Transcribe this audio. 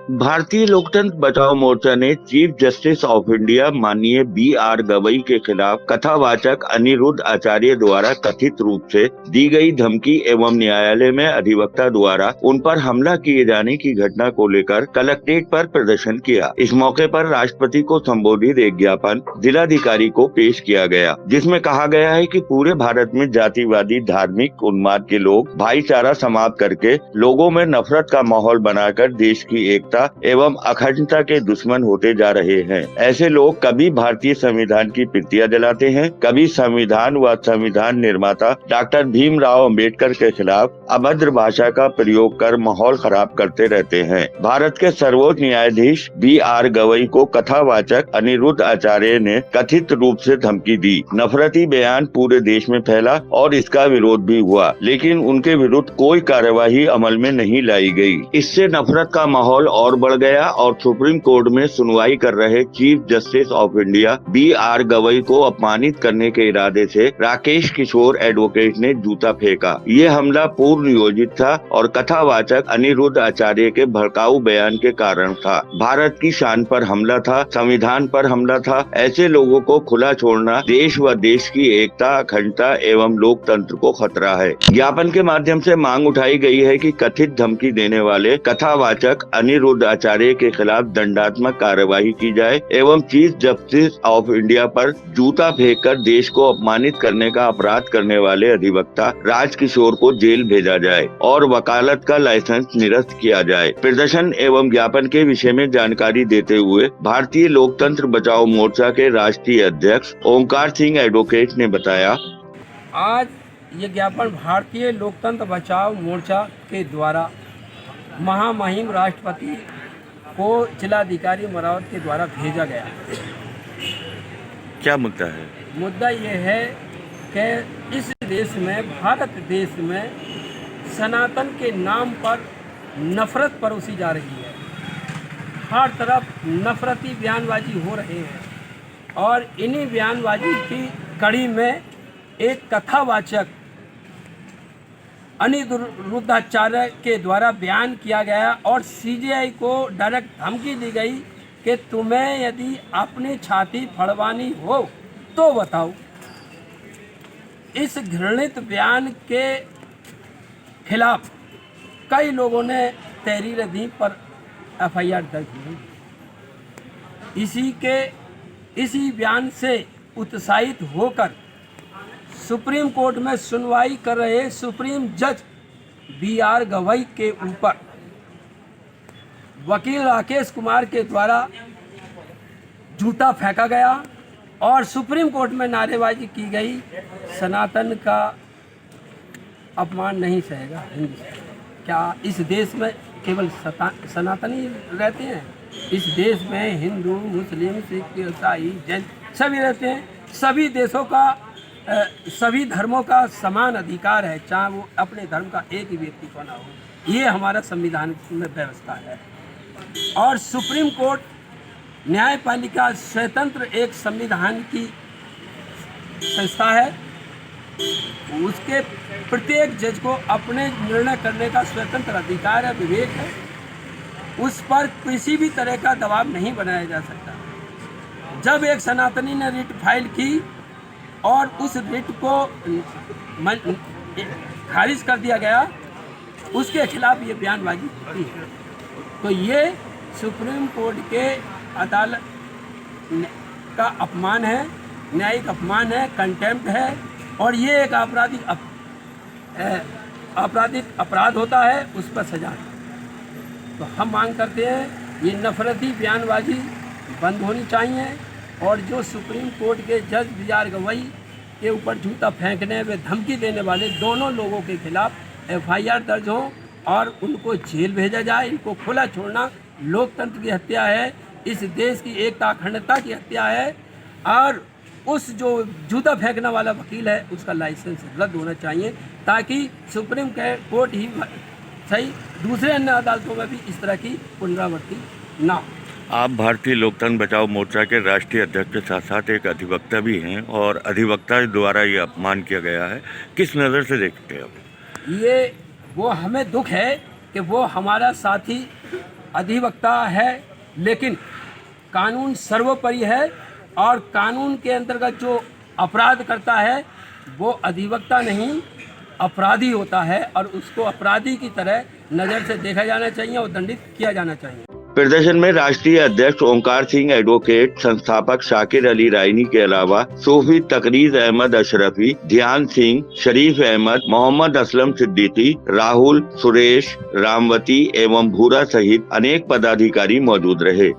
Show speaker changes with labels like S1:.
S1: भारतीय लोकतंत्र बचाओ मोर्चा ने चीफ जस्टिस ऑफ इंडिया माननीय बी.आर. गवई के खिलाफ कथावाचक अनिरुद्ध आचार्य द्वारा कथित रूप से दी गई धमकी एवं न्यायालय में अधिवक्ता द्वारा उन पर हमला किए जाने की घटना को लेकर कलेक्ट्रेट पर प्रदर्शन किया। इस मौके पर राष्ट्रपति को संबोधित एक ज्ञापन जिलाधिकारी को पेश किया गया, जिसमें कहा गया है कि पूरे भारत में जातिवादी धार्मिक उन्माद के लोग भाईचारा समाप्त करके लोगों में नफरत का माहौल बनाकर देश की एकता एवं अखंडता के दुश्मन होते जा रहे हैं। ऐसे लोग कभी भारतीय संविधान की प्रतियां जलाते हैं, कभी संविधान व संविधान निर्माता डॉक्टर भीमराव अंबेडकर के खिलाफ अभद्र भाषा का प्रयोग कर माहौल खराब करते रहते हैं। भारत के सर्वोच्च न्यायाधीश बी.आर. गवई को कथावाचक अनिरुद्ध आचार्य ने कथित रूप से धमकी दी। नफरती बयान पूरे देश में फैला और इसका विरोध भी हुआ, लेकिन उनके विरुद्ध कोई कार्यवाही अमल में नहीं लाई गई। इससे नफरत का माहौल और बढ़ गया और सुप्रीम कोर्ट में सुनवाई कर रहे chief justice of India B R. Gavai को अपमानित करने के इरादे से राकेश किशोर एडवोकेट ने जूता फेंका। ये हमला पूर्व नियोजित था और कथावाचक अनिरुद्ध आचार्य के भड़काऊ बयान के कारण था। भारत की शान पर हमला था, संविधान पर हमला था। ऐसे लोगों को खुला छोड़ना देश व देश की एकता, अखंडता एवं लोकतंत्र को खतरा है। ज्ञापन के माध्यम से मांग उठाई गई है कि कथित धमकी देने वाले कथावाचक अनिरुद्ध आचार्य के खिलाफ दंडात्मक कार्यवाही की जाए एवं चीफ जस्टिस ऑफ इंडिया पर जूता फेंककर देश को अपमानित करने का अपराध करने वाले अधिवक्ता राजकिशोर को जेल भेजा जाए और वकालत का लाइसेंस निरस्त किया जाए। प्रदर्शन एवं ज्ञापन के विषय में जानकारी देते हुए भारतीय लोकतंत्र बचाओ मोर्चा के राष्ट्रीय अध्यक्ष ओंकार सिंह एडवोकेट ने बताया,
S2: आज ये ज्ञापन भारतीय लोकतंत्र बचाओ मोर्चा के द्वारा महामहिम राष्ट्रपति को जिलाधिकारी मरावत के द्वारा भेजा गया।
S1: क्या मुद्दा है?
S2: मुद्दा ये है कि इस देश में, भारत देश में सनातन के नाम पर नफरत परोसी जा रही है। हर तरफ नफरती बयानबाजी हो रहे हैं और इन्हीं बयानबाजी की कड़ी में एक कथावाचक अनिरुद्धाचार्य के द्वारा बयान किया गया और सीजीआई को डायरेक्ट धमकी दी गई कि तुम्हें यदि अपनी छाती फड़वानी हो तो बताओ। इस घृणित बयान के खिलाफ कई लोगों ने तहरीर दी पर एफआईआर दर्ज हुई। इसी बयान से उत्साहित होकर सुप्रीम कोर्ट में सुनवाई कर रहे सुप्रीम जज बी.आर. गवई के ऊपर वकील राकेश कुमार के द्वारा जूता फेंका गया और सुप्रीम कोर्ट में नारेबाजी की गई, सनातन का अपमान नहीं सहेगा हिंदू। क्या इस देश में केवल सनातनी रहते हैं? इस देश में हिंदू, मुस्लिम, सिख, ईसाई, जैन सभी रहते हैं। सभी देशों का, सभी धर्मों का समान अधिकार है, चाहे वो अपने धर्म का एक ही व्यक्ति क्यों ना हो। ये हमारा संविधान में व्यवस्था है और सुप्रीम कोर्ट न्यायपालिका स्वतंत्र एक संविधान की संस्था है। उसके प्रत्येक जज को अपने निर्णय करने का स्वतंत्र अधिकार है, विवेक है। उस पर किसी भी तरह का दबाव नहीं बनाया जा सकता। जब एक सनातनी ने रिट फाइल की और उस रिट को खारिज कर दिया गया, उसके खिलाफ ये बयानबाजी होती है, तो ये सुप्रीम कोर्ट के अदालत का अपमान है, न्यायिक अपमान है, कंटेम्प्ट है और ये एक आपराधिक अपराध होता है, उस पर सजा है। तो हम मांग करते हैं ये नफरती बयानबाजी बंद होनी चाहिए और जो सुप्रीम कोर्ट के जज बी.आर. गवई के ऊपर जूता फेंकने में धमकी देने वाले दोनों लोगों के खिलाफ एफआईआर दर्ज हो और उनको जेल भेजा जाए। इनको खुला छोड़ना लोकतंत्र की हत्या है, इस देश की एकता अखंडता की हत्या है और उस जो जूता फेंकने वाला वकील है उसका लाइसेंस रद्द होना चाहिए ताकि सुप्रीम कोर्ट ही सही दूसरे अन्य अदालतों में भी इस तरह की पुनरावृत्ति ना हो।
S1: आप भारतीय लोकतंत्र बचाओ मोर्चा के राष्ट्रीय अध्यक्ष के साथ साथ एक अधिवक्ता भी हैं और अधिवक्ता द्वारा ये अपमान किया गया है, किस नज़र से देखते हैं आप?
S2: ये वो हमें दुख है कि वो हमारा साथी अधिवक्ता है, लेकिन कानून सर्वोपरि है और कानून के अंतर्गत जो अपराध करता है वो अधिवक्ता नहीं अपराधी होता है और उसको अपराधी की तरह नज़र से देखा जाना चाहिए और दंडित किया जाना चाहिए।
S1: प्रदर्शन में राष्ट्रीय अध्यक्ष ओंकार सिंह एडवोकेट, संस्थापक शाकिर अली रायनी के अलावा सूफी तकरीर अहमद अशरफी, ध्यान सिंह, शरीफ अहमद, मोहम्मद असलम सिद्दीकी, राहुल, सुरेश, रामवती एवं भूरा सहित अनेक पदाधिकारी मौजूद रहे।